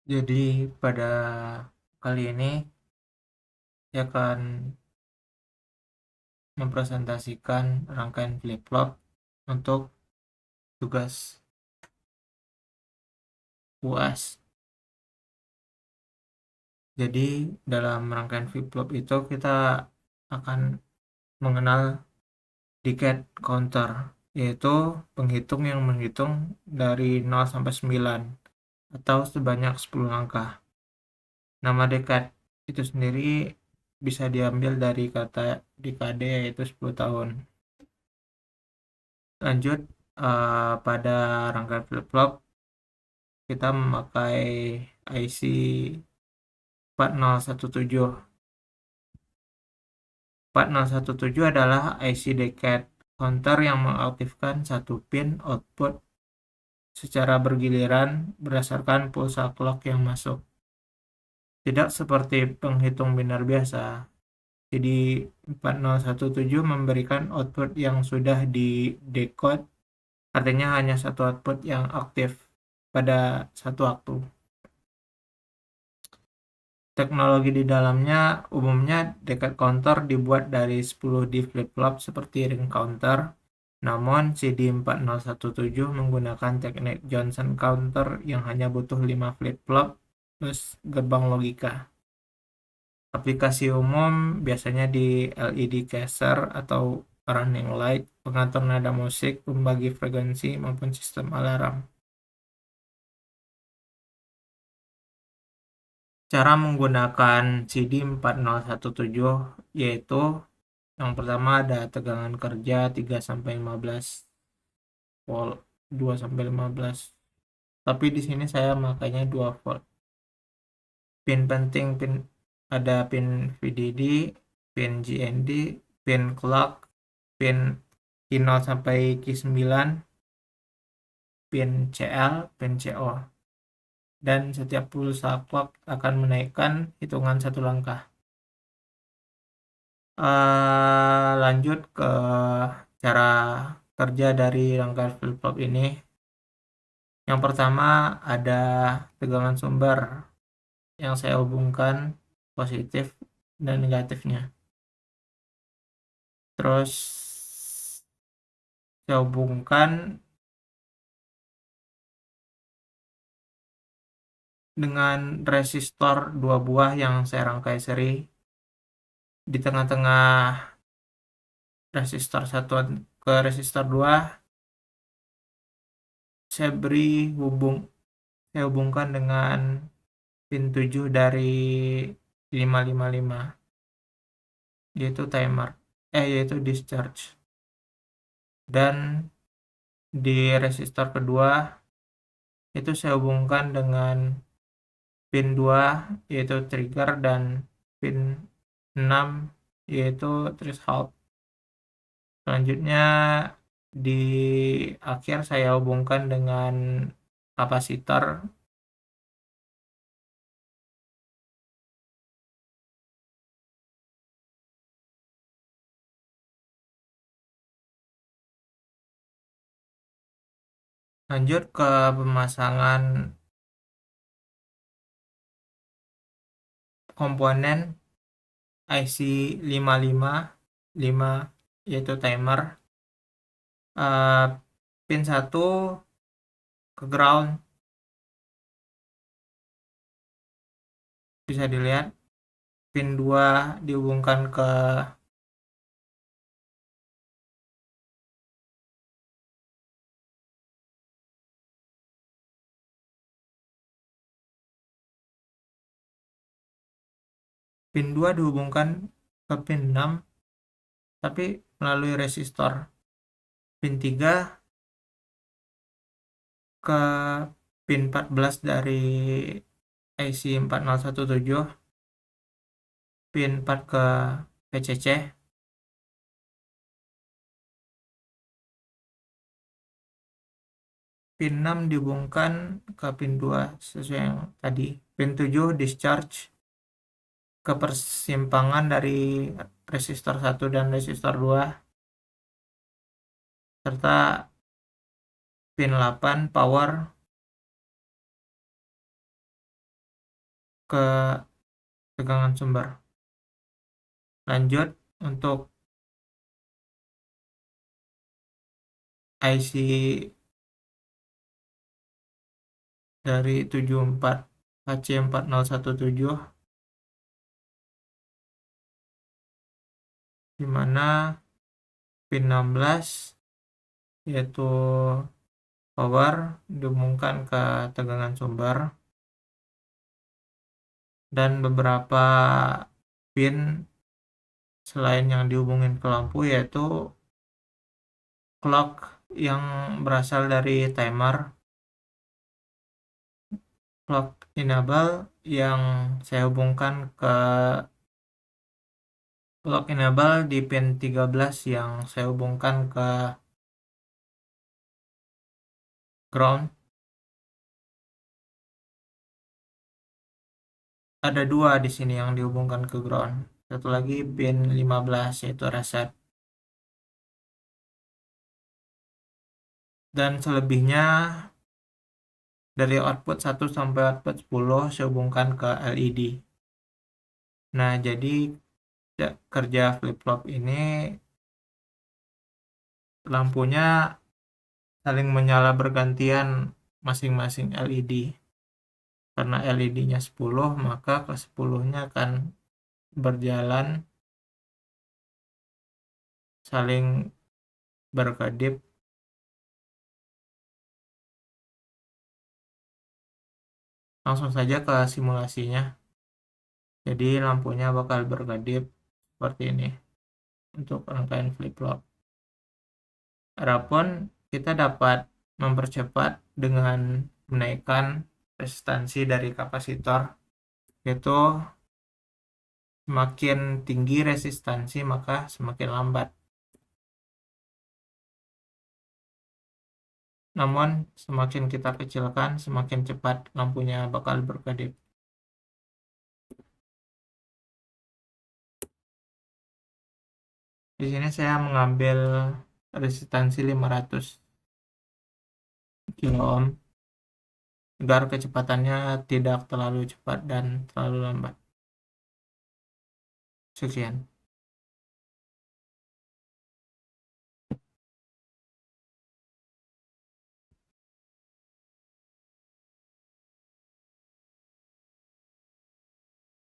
Jadi pada kali ini saya akan mempresentasikan rangkaian flip-flop untuk tugas UAS. Jadi dalam rangkaian flip-flop itu kita akan mengenal decade counter, yaitu penghitung yang menghitung dari 0 sampai 9 atau sebanyak 10 langkah. Nama decade itu sendiri bisa diambil dari kata dekade, yaitu 10 tahun. Lanjut, pada rangkaian flip-flop kita memakai IC 4017. 4017 adalah IC decade counter yang mengaktifkan satu pin output secara bergiliran berdasarkan pulsa clock yang masuk. Tidak seperti penghitung biner biasa. Jadi 4017 memberikan output yang sudah di decode, artinya hanya satu output yang aktif pada satu waktu. Teknologi di dalamnya umumnya decade counter dibuat dari 10 di flip-flop seperti ring counter, namun CD4017 menggunakan teknik Johnson counter yang hanya butuh 5 flip-flop plus gerbang logika. Aplikasi umum biasanya di LED caser atau running light, pengatur nada musik, pembagi frekuensi, maupun sistem alarm. Cara menggunakan CD4017 yaitu yang pertama ada tegangan kerja 3 sampai 15 volt, 2 sampai 15. Tapi di sini saya makanya 2 volt. Pin penting ada pin VDD, pin GND, pin clock, pin Q0 sampai Q9, pin CL, pin CO. Dan setiap pulsa clock akan menaikkan hitungan satu langkah. Lanjut ke cara kerja dari rangkaian flip-flop ini. Yang pertama ada tegangan sumber yang saya hubungkan positif dan negatifnya. Terus saya hubungkan dengan resistor 2 buah yang saya rangkai seri. Di tengah-tengah resistor 1 ke resistor 2 saya hubungkan dengan pin 7 dari 555, yaitu discharge. Dan di resistor kedua itu saya hubungkan dengan pin 2 yaitu trigger dan pin 6 yaitu threshold. Selanjutnya di akhir saya hubungkan dengan kapasitor. Lanjut ke pemasangan komponen IC 555 yaitu timer. Pin 1 ke ground, bisa dilihat. Pin 2 dihubungkan ke pin 2 dihubungkan ke pin 6 tapi melalui resistor. Pin 3 ke pin 14 dari IC 4017, pin 4 ke PCC, pin 6 dihubungkan ke pin 2 sesuai yang tadi. Pin 7 discharge ke persimpangan dari resistor 1 dan resistor 2, serta pin 8 power ke tegangan sumber. Lanjut untuk IC dari 74 HC4017, di mana pin 16 yaitu power dihubungkan ke tegangan sumber, dan beberapa pin selain yang dihubungin ke lampu yaitu clock yang berasal dari timer, clock enable yang saya hubungkan ke clock enable di pin 13 yang saya hubungkan ke ground. Ada dua di sini yang dihubungkan ke ground. Satu lagi pin 15 yaitu reset. Dan selebihnya dari output 1 sampai output 10 saya hubungkan ke LED. Nah, jadi kerja flip-flop ini lampunya saling menyala bergantian masing-masing LED. Karena LED-nya 10, maka ke 10-nya akan berjalan saling berkedip. Langsung saja ke simulasinya. Jadi lampunya bakal berkedip seperti ini untuk rangkaian flip-flop. Adapun kita dapat mempercepat dengan menaikkan resistansi dari kapasitor, yaitu semakin tinggi resistansi maka semakin lambat. Namun semakin kita kecilkan semakin cepat lampunya bakal berkedip. Di sini saya mengambil resistansi 500 kilo ohm agar kecepatannya tidak terlalu cepat dan terlalu lambat. Sekian.